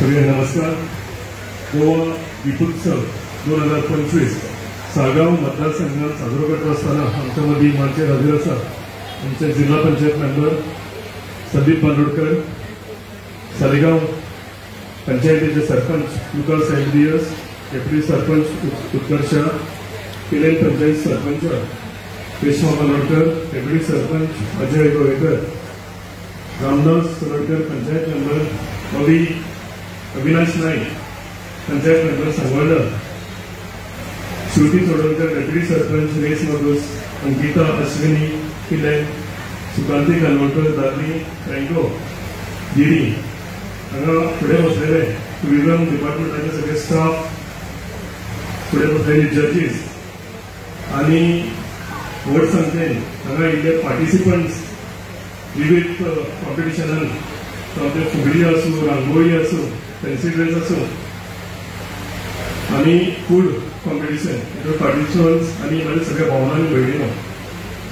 सगळे नमस्कार. गोवा दीपोत्सव 2025 साळगाव मतदारसंघात साजरो करत असताना आमच्या मध्य मानचे हाजीर आसा आमचे जिल्हा पंचायत मेंबर संदीप बांदोडकर, सालेगाव पंचायतीचे सरपंच लुकास एमडीएस, deputy sarpanch Utkarsh, Pilerne panchayat sarpanch Reshma Bandodkar, deputy sarpanch Ajay Govekar, Ramdas Soldakar panchayat member Avi Avinash Naik, panchayat member Sangola, Shruti Chodankar, deputy sarpanch Reis Magos, Ankita Ashwini Pile, Sukanti कानवडकर, दारणी Franco गिरी हांगा फुडें बसलेले टुरिझम डिपार्टमेंटाचे सगळे स्टाफ, फुडें बसलेले जजीस आनी वोट सांगतेन हांगा इल्ले पार्टिसिपंट्स विविध कॉम्पिटिशनान ते फुगडी आसूं, रांगोळी आसूं, फॅन्सी ड्रेस आसूं आनी फूड कॉम्पिटिशन पार्टिसिपंट्स आनी माझ्या सगळ्या भावना आनी भयणीनो.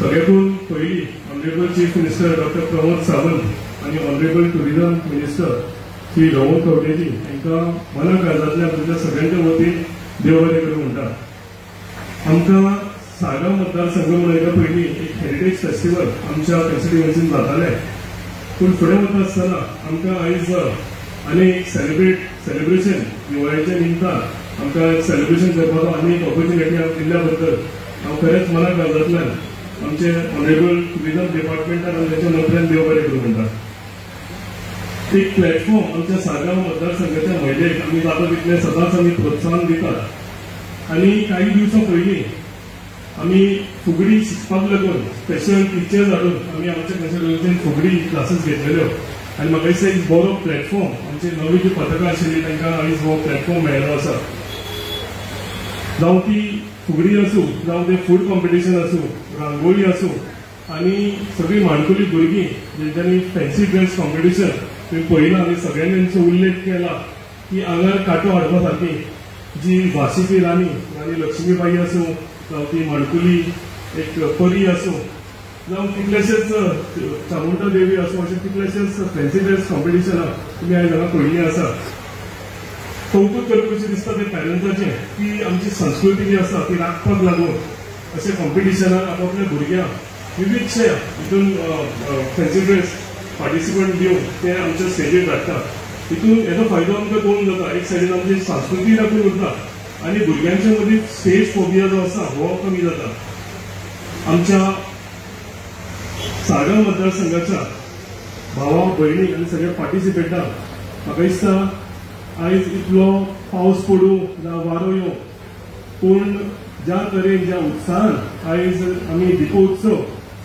सगळ्याकून पयली honourable chief minister doctor Pramod Sawant आनी ऑनरेबल टुरिझम मिनिस्टर श्री रवो कवटेजी हांकां मना काळजांतल्यान तुमच्या सगळ्यांच्या वतीन देव बरें करूं म्हणटा. आमकां साळगांव मतदारसंघ म्हणून हेका पयलीं एक हेरिटेज फेस्टिवल आमच्या कॉन्स्टिट्युएन्सीन जाताले, पूण फुडें वता आसतना आमकां आयज आनी एक सेलिब्रेशन दिवाळेच्या निमतान आमकां एक सेलिब्रेशन करपाचो आनी एक ऑपॉर्च्युनिटी दिल्ल्या बद्दल हांव खरेंच मना काळजांतल्यान आमचे ऑनरेबल टुरिझम डिपार्टमेंटान आनी ताच्या नोकऱ्यान देव बरें करूं म्हणटा. एक प्लॅटफॉर्म आमच्या साळगांव मतदारसंघाच्या महिलेक आमी जाता तितले सदांच आमी प्रोत्साहन दितात आनी काही दिवसां पयलीं आमी फुगडी शिकपाक लागून स्पेशल टिचर्स हाडून आमी आमच्या कॉन्स्टिट्युएन्सीन फुगडी क्लासीस घेतलेल्यो आनी म्हाका दिसता एक बरो प्लॅटफॉर्म आमची नवी जी पथकां आशिल्ली तांकां आयज हो प्लॅटफॉर्म मेळ्ळो आसा. जावं ती फुगडी आसूं, जावं ते फूड कॉम्पिटिशन आसूं, रांगोळी आसूं आनी सगळीं माणकुली भुरगीं जेंच्यांनी फॅन्सी ड्रेस कॉम्पिटिशन तुवें पळयलां आनी सगळ्यांनी तांचो उल्लेख केला की आंगार कांटो हाडपा सारकी जी झांसीची राणी लक्ष्मीबाई आसूं, जावं ती माणकुली एक परी आसूं, जावं कितलेशेच चामुंडा देवी आसूं, अशें कितलेशेच फॅन्सी ड्रेस कॉम्पिटिशनां तुमी आयज हांगा पळयल्लीं आसा. कौतूक करपाचें दिसता ते पॅरंट्साचें की आमची संस्कृती जी आसा ती राखपाक लागून अशें कॉम्पिटिशनाक आपापल्या भुरग्यांक विविधशे हितून फॅन्सी ड्रेस पार्टिसिपंट दिवन ते आमच्या स्टेजीर धाडटा. हितून हेजो फायदो आमकां दोन जाता. एक सायडीन आमची संस्कृती राखून उरता आनी भुरग्यांच्या मदीं स्टेज फोबिया जो आसा हो कमी जाता. आमच्या साळगांव मतदारसंघाच्या भावा भयणी आनी सगळ्या पार्टिसिपेंटांक म्हाका दिसता आयज इतलो पावस पडूं जावं वारो येवं पूण ज्या तरेन ज्या उत्साहान आयज आमी दीपोत्सव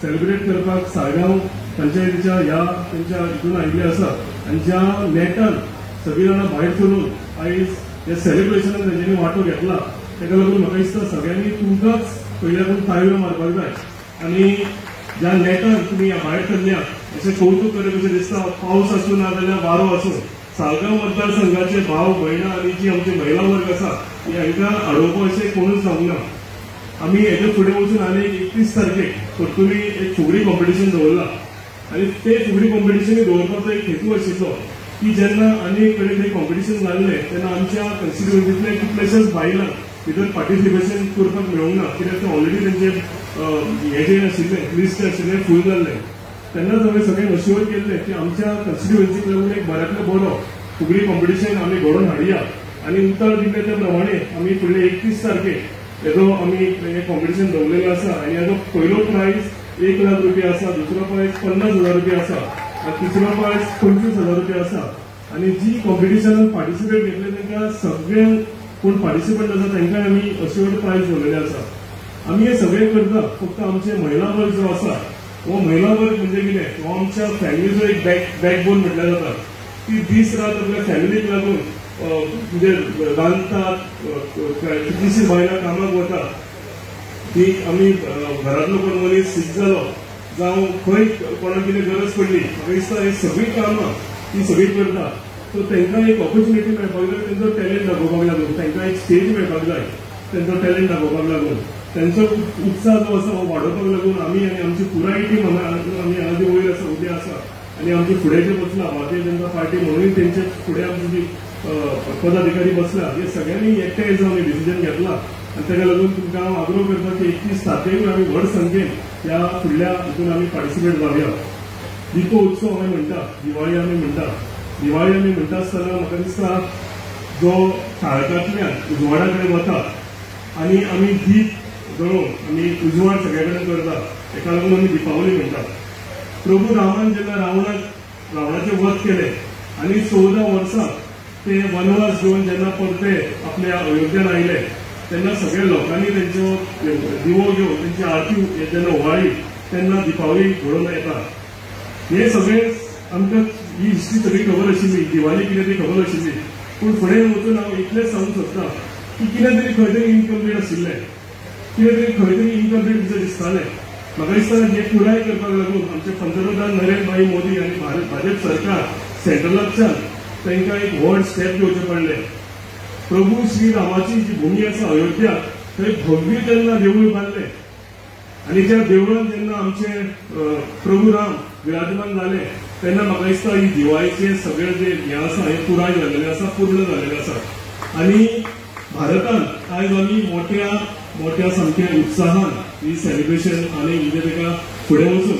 सेलिब्रेट करपाक साळगांव पंचायतीच्या ह्या तेंच्या हितून आयिल्ले आसा आनी ज्या नेटान सगळीं जाणां भायर सरून आयज हे सेलिब्रेशनान तेंच्यांनी वांटो घेतला ताका लागून म्हाका दिसता सगळ्यांनी तुमकांच पयल्याकून ताळयो मारपाक जाय आनी ज्या नेटान तुमी भायर सरल्या अशें कौतूक करपाचें दिसता. पावस आसूं ना जाल्यार वारो आसूं साळगांव मतदारसंघाचे भाव भयणां आनी जी आमची महिला वर्ग आसा हांकां आडोवपा अशें कोणूच जावंक ना. आमी हेजे फुडें वचून आनी 31 तारखेक परतुरी एक फुगडी कॉम्पिटिशन दवरला आनी ते फुगडी कॉम्पिटिशन दवरपाचो एक हेतू आशिल्लो की जेन्ना आनी कडेन ते कॉम्पिटिशन जाल्लें तेन्ना आमच्या कॉन्स्टिट्युएन्सींतले कितलेशेच बायलांक भितर पार्टिसिपेशन करपाक मेळूंक ना कित्याक ते ऑलरेडी तेंचे हे जे आशिल्लें लिस्ट आशिल्लें फूल जाल्लें. तेन्नाच हांवें सगळें अश्योर केल्लें की आमच्या कॉन्स्टिट्युएन्सीक लागून एक बऱ्यांतलो बरो फुगडी कॉम्पिटिशन आमी घडोवन हाडया आनी उतर दिले त्या प्रमाणे आमी फुडले 31 तारखेक हेजो आमी हे कॉम्पिटिशन दवरलेलें आसा आनी हेजो पयलो प्रायज 1 लाख रुपया आसा, दुसरो प्रायज 50,000 रुपया आसा आनी तिसरो प्रायज 25,000 रुपया आसा. आनी जी कॉम्पिटिशनान पार्टिसिपेट घेतले तांकां सगळे कोण पार्टिसिपंट आसा तांकां आमी अश्योर्ड प्रायज दवरलेले आसा. आमी हे सगळें करता फक्त आमचे महिला वर्ग जो आसा हो महिला वर्ग म्हणजे कितें हो आमच्या फॅमिलीचो एक बॅकबोन म्हटल्यार जाता की दीस रात आपल्या फॅमिलीक लागून म्हणजे रांदतात, कितलीशीं बायलां कामाक वतात, ती आमी घरांतलो कोण मनीस सीक जालो जावं खंय कोणाक कितें गरज पडली म्हाका दिसता ही सगळीं कामां ती सगळीं करता. सो तांकां एक ऑपॉर्च्युनिटी मेळपाक जाय तेंचो टॅलंट दाखोवपाक लागून, तांकां एक स्टेज मेळपाक जाय तेंचो टॅलंट दाखोवपाक लागून, त्यांचा उत्साह जो आसा हो वाडोवपाक लागून आमी आनी आमची पुराय टीम आमी हांगा जी वयर आसा उबी आसा आणि आमचे फुडें जे बसला भारतीय जनता पार्टी म्हणून त्यांचे फुडें आमचे जी पदाधिकारी बसला हे सगळ्यांनी एकठांय जावन डिसिजन घेतला आणि ताका लागून तुमकां हांव आग्रह करता की 31 तारखेक आमी व्हड संख्येन ह्या फुडल्या हितून आमी पार्टिसिपेट जावया. दीपोत्सव आमी म्हणटा, दिवाळी आमी म्हणटा. दिवाळी आमी म्हणटा आसतना म्हाका दिसता जो काळखांतल्यान उजवाडा कडेन वता आनी आमी दीप जळोवन आमी उजवाड सगळे कडेन करता, हेका लागून आमी दिपावली म्हणटा. प्रभू रामान जेन्ना रावणाचें वध केलें आनी 14 वर्सां ते वनवास घेवन जेन्ना परते आपल्या अयोध्येन आयले तेन्ना सगळ्या लोकांनी तेंचो दिवो घेवन तेंची आरती जेन्ना ओवाळी तेन्ना दिपावली घडोवन येता. हे सगळें आमकां ही हिस्ट्री सगळी खबर आशिल्ली, दिवाळी कितें ती खबर आशिल्ली. पूण फुडें वचून हांव इतलेंच सांगूंक सोदतां की कितें तरी खंय तरी इनकम्प्लीट आशिल्लें, कितें तरी खंय तरी इनकम्प्लीट तुजें दिसतालें. म्हाका दिसता हे पुराय करपाक लागून आमचे पंतप्रधान नरेंद्र भाई मोदी आनी भाजप सरकार सेंट्रलाच्यान तांकां एक व्हड स्टेप घेवचें पडलें. प्रभू श्री रामाची जी भूमी आसा अयोध्या थंय भव्य जेन्ना देवूळ बांदलें आनी त्या देवळान जेन्ना आमचे प्रभू राम विराजमान जाले तेन्ना म्हाका दिसता ही दिवाळीचे सगळे जे हें आसा हें पुराय जाल्लेलें आसा, पूर्ण जाल्लेलें आसा. आनी भारतांत आयज आमी मोठ्या सामक्या उत्साहान ही सेलिब्रेशन आनी म्हणजे ताका फुडें वचून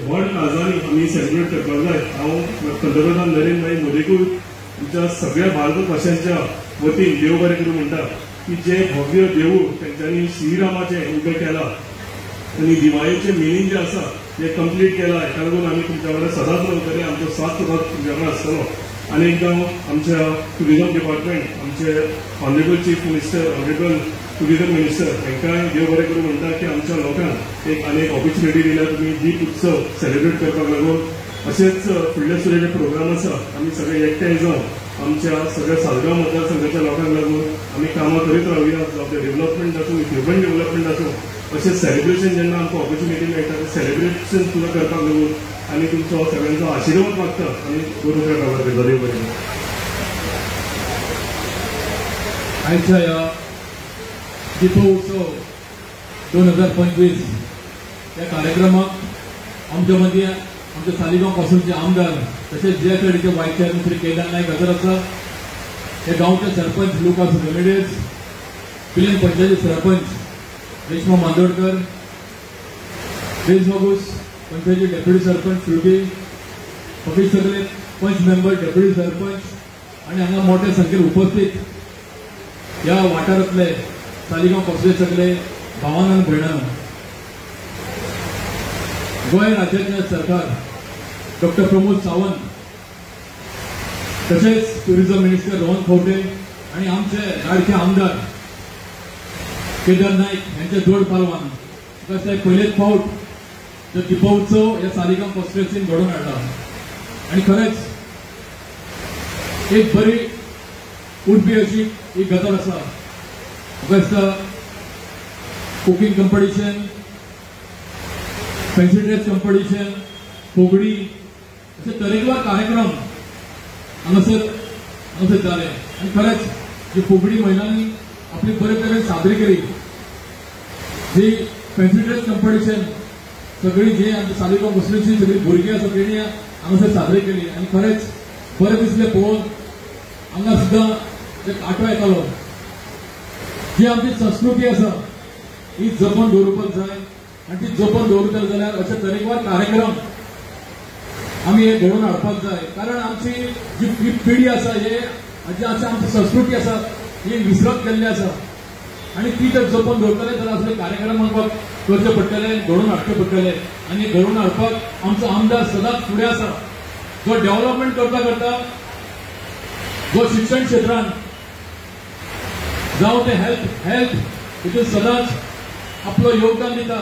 व्हड काळजांनी आमी सेलिब्रेट करपाक जाय. हांव पंतप्रधान नरेंद्र भाई मोदीकूय तुमच्या सगळ्या भारतवाशांच्या वतीन देव बरें करूं म्हणटा की जे भव्य देवूळ तेंच्यांनी श्रीरामाचें उबें केलां आनी दिवाळीचें मिनींग जें आसा तें कंप्लीट केलां. हेका लागून आमी तुमच्या कडेन सदांच रावतले, आमचो साथ सदांच तुमच्या कडेन आसतलो. आनी एकदां आमच्या टुरिजम डिपार्टमेंट आमचे honourable chief minister, honourable tourism minister हांकांय देव बरें करूं म्हणटा की आमच्या लोकांक एक आनी एक ऑपॉर्च्युनिटी दिल्या तुमी दीप उत्सव सेलिब्रेट करपाक लागून. अशेंच फुडले सुद्दां जे प्रोग्राम आसा आमी सगळे एकठांय जावन आमच्या सगळ्या सालगांव मतदारसंघाच्या लोकांक लागून आमी कामां करीत रावया. जावं ते डेव्हलपमेंट आसूं, ह्युमन डेव्हलपमेंट आसूं, अशें सेलिब्रेशन जेन्ना आमकां ऑपॉर्च्युनिटी मेळटा ते सेलिब्रेशन सुद्दां करपाक लागून आनी तुमचो सगळ्यांचो आशिर्वाद मागता आनी करूं येता. देव बरें. आयच्या ह्या दीपोत्सव 2025 या कार्यक्रमाक आमच्या मदीं आमच्या सालिगांव पासूनचे आमदार तशेंच जेएसआयडीचे वायस चेअरमन श्री केदार नायक हजर आसा. हे गांवचे सरपंच लुकास रेमेडियस, पिलेन पंचायती सरपंच रेश्मा मांदोडकर, रेज मागूस पंचायती डेप्युटी सरपंच सुरगी, बाकी सगळे पंच मेंबर, डेप्युटी सरपंच आणि हांगा मोठ्या संख्येन उपस्थित ह्या वाठारांतले सालिगांव पक्षाचे सगळे भावान आनी भयणां. गोंय राज्याचे सरकार डॉक्टर प्रमोद सावंत तशेंच टुरिजम मिनिस्टर रोहन खंवटे आणि आमचे लाडके आमदार केदार नायक यांचे जोड पालवान पहिलेच फावट जो दीपोत्सव या सालिगांव कॉन्स्टिट्युएन्सीन घडोवन हाडला. आणि खरेंच एक बरी उर्बी अशी ही गजाल आसा. म्हाका दिसता cooking competition, fancy dress competition, fugdi असे तरेकवार कार्यक्रम हांगासर जाले. आणि खरेंच जी फुगडी महिलांनी आपली बरे तरेन सादरी केली. जी फॅन्सी ड्रेस कॉम्पिटिशन सगळी जी आमच्या सालिगांव मुस्लिमची सगळी भुरगीं आसा तेणी हांगासर सादरी केली. आणि खरेंच बरें दिसलें पळोवन. हांगा सुद्दां एक आठवो येतालो. जी आमची संस्कृती आसा ही जपून दवरपाक जाय आणि ती जपून दवरतले जाल्यार अशे तरेकवार कार्यक्रम आमी हे घडोवन हाडपाक जाय. कारण आमची जी पिढी आसा हे जी आसा आमची संस्कृती आसा ही विसरत गेल्ली आसा आणि ती जर जपून दवरतले जाल्यार असले कार्यक्रम आमकां करचे पडटले, घडोवन हाडचे पडटले. आणि घडोवन हाडपाक आमचो आमदार सदांच फुडें आसा. जो डेव्हलपमेंट करता करता जो शिक्षण क्षेत्रांत जावं ते हेल्थ हितून सदांच आपलो योगदान दिता.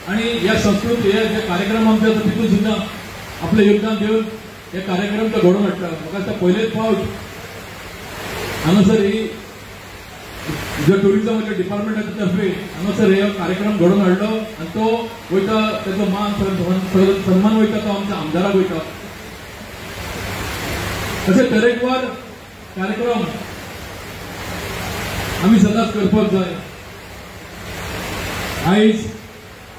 आणि ह्या संस्कृती हे जे कार्यक्रम आमचे आसा तितून सुद्दां आपलें योगदान दिवन हे कार्यक्रम तो घडोवन हाडटा. म्हाका दिसता पयलेच फावट हांगासर ही जो टुरिजमाच्या डिपार्टमेंटाच्या तर्फे हांगासर हे कार्यक्रम घडोवन हाडलो आनी तो वयता तेजो मान सन्मान वयता तो आमच्या आमदाराक वयता. अशे तरेकवार कार्यक्रम आमी सदांच करपाक जाय. आयज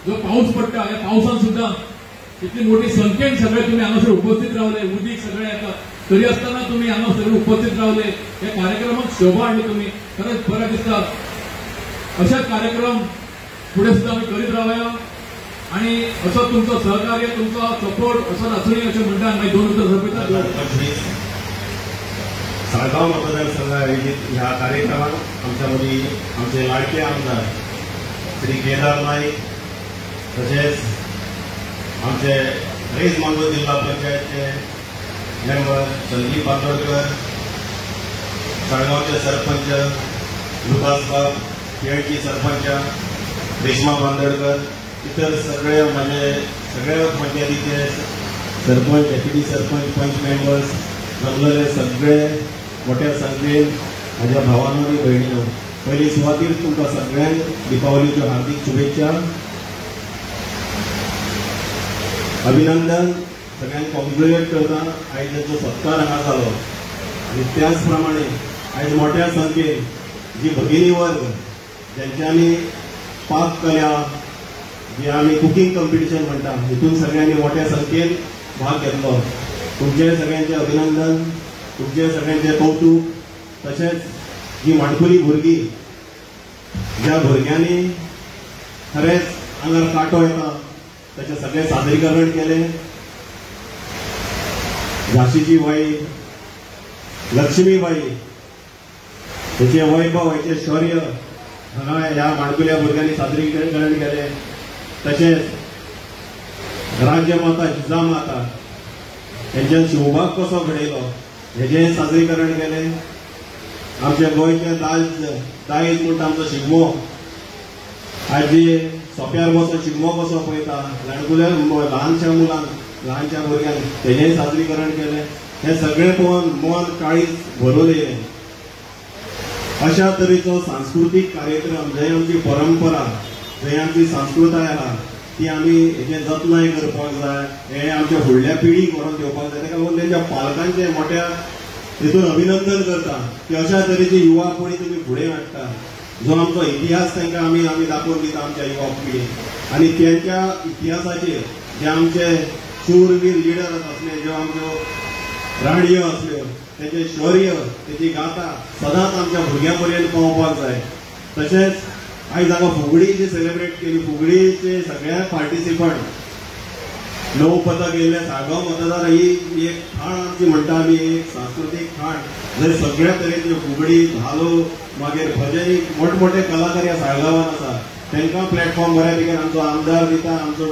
जो पावस पडटा ह्या पावसान सुद्दां इतली मोठी संख्येन सगळे तुम्ही हांगासर उपस्थित रावले, उदीक सगळे येतात तरी असताना तुम्ही हांगा सगळे उपस्थित रावले, या कार्यक्रमाक शोभा हाडली तुम्ही, खरंच बरं दिसता. असेच कार्यक्रम पुढे सुद्धा आम्ही करीत रावया आणि असं तुमचं सहकार्य, तुमचा सपोर्ट असं असूनही असे म्हणतात. मागीर 2 उतर सोंपयता. साळगाव मतदारसंघ आयोजित ह्या कार्यक्रमात आमच्या मदीं आमचे लाडके आमदार श्री केदार नाईक, तसेच आमचे रेज मांगो जिल्हा पंचायतचे मेंबर संदीप बांदोडकर, साळगावचे सरपंच लुकासबाब, केळची सरपंच रेश्मा बांदोडकर, इतर सगळे सगळ्या पंचायतीचे सरपंच, डेप्युटी सरपंच, पंच मेंबर्स जमलेले सगळे मोठ्या संख्येन माझ्या भावांनो आणि बहिणींनो, पहिली सुवातेर तुमकां सगळ्यांक दिपावलीच्यो हार्दिक शुभेच्छा, अभिनंदन. सगळ्यांक कॉंग्रॅच्युलेट करता. आयज ताचो सत्कार हांगा जालो आनी त्याच प्रमाणे आयज मोठ्या संख्येन जी भगिनी वर्ग ज्यांच्यांनी पाककला जी आमी कुकिंग कॉम्पिटिशन म्हणटा हितून सगळ्यांनी मोठ्या संख्येन भाग घेतलो. तुमचे सगळ्यांचे अभिनंदन, तुमचे सगळ्यांचे कौतुक. तशेंच जी माणकुली भुरगीं ज्या भुरग्यांनी खरेंच आंगार कांटो येता ताचे सगळे सादरीकरण केले. झाशीची बाई लक्ष्मीबाई, त्याचे वैभव, याचे शौर्य हांगा ह्या माणकुल्या भुरग्यांनी सादरीकरण केले. तशेंच राज्यमाता जिजामाता हेंच्यान शिवबाग कसो घडयलो हेजें सादरीकरण केलें. आमच्या गोंयचे दायज म्हणटा आमचो शिगमो, आज जी सोंप्यार बसो शिगमो कसो पळयता ल्हानकुल्या ल्हानशा मुलांक, ल्हानशा भुरग्यांक तेजेंय सादरीकरण केलें. हें सगळें पळोवन मन काळीज भरून येयलें. अशा तरेचो सांस्कृतीक कार्यक्रम, जंय आमची परंपरा, जंय आमची संस्कृताय आहा ती आमी हेजें जतनाय करपाक जाय. हे आमच्या फुडल्या पिढीक व्हरून घेवपाक जाय. ताका लागून तेंच्या पालकांचे मोठ्या हितून अभिनंदन करता की अशा तरेची युवा पिढी तुमी फुडें हाडटा. जो आमचो इतिहास तांकां आमी दाखोवन दिता आमच्या युवा पिढीक. आनी तेंच्या इतिहासाचेर जे आमचे शूरवीर लिडर आसले, ज्यो आमच्यो राणयो आसल्यो, तेजें शौर्य, तेजी गाथा सदांच आमच्या भुरग्यां पर्यंत पावोवपाक जाय. तशेंच आयज हांगा फुगडी जी सेलिब्रेट केली, फुगडीचे सगळ्या पार्टिसिपंट 9 पदक येयले. साळगांव मतदार ही एक खाण आमची म्हणटा आमी, एक सांस्कृतीक खाण, जंय सगळ्या तरेच्यो फुगडी, धालो, मागीर भजनी, मोठमोठे कलाकार ह्या साळगांवान आसा. तांकां प्लॅटफॉर्म बऱ्या पैकी आमचो आमदार दिता, आमचो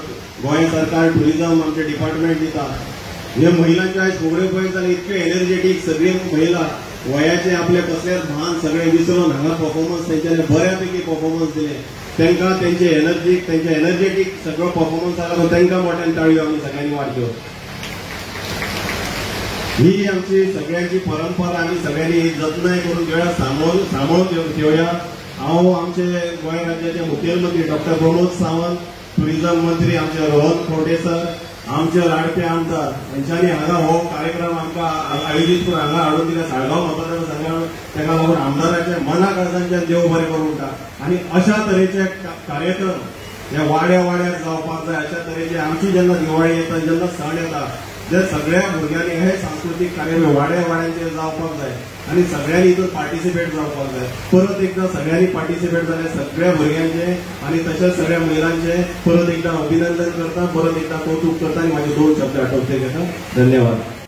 गोंय सरकार टुरिझम आमचे डिपार्टमेंट दिता. हे महिलांचे आयज फुगड्यो पळयत जाल्यार इतके एनर्जेटीक सगळी महिला वयाचे आपले कसलेच भान सगळे विसरून हांगा परफॉर्मन्स तेंच्यानी बऱ्यापैकी परफॉर्मन्स दिले. तांकां तेंचे एनर्जेटीक सगळो परफॉर्मन्स जालो. तांकां मोठ्यान ताळयो आमी सगळ्यांनी वाडच्यो. ही आमची सगळ्यांची परंपरा आमी सगळ्यांनी जतनाय करून घेवया, सांबाळून घेवया. हांव आमचे गोंय राज्याचे मुखेलमंत्री डॉक्टर प्रमोद सावंत, टुरिझम मंत्री आमचे रोहन खंवटे सर, आमचे लाडके आमदार हेंच्यांनी हांगा हो कार्यक्रम आमकां आयोजीत करून हांगा हाडून दिला साळगांव मतदारसंघात. ताका लागून आमदाराचे मना काळजांच्यान देव बरें करूं म्हणटा. आनी अशा तरेचे कार्यक्रम हे वाड्या वाड्यार जावपाक जाय. अशा तरेचे आमची जेन्ना दिवाळी येता, जेन्ना सण येता, जे सगळ्या भुरग्यांनी हे सांस्कृतीक कार्यक्रम वाड्या वाड्यांचेर जावपाक जाय आनी सगळ्यांनी हितून पार्टिसिपेट जावपाक जाय. परत एकदा सगळ्यांनी पार्टिसिपेट जाले, सगळ्या भुरग्यांचे आनी तशेंच सगळ्या महिलांचे परत एकदा अभिनंदन करता, परत एकदा कौतुक करता आनी म्हाजे 2 शब्द आटोवचे घेता. धन्यवाद.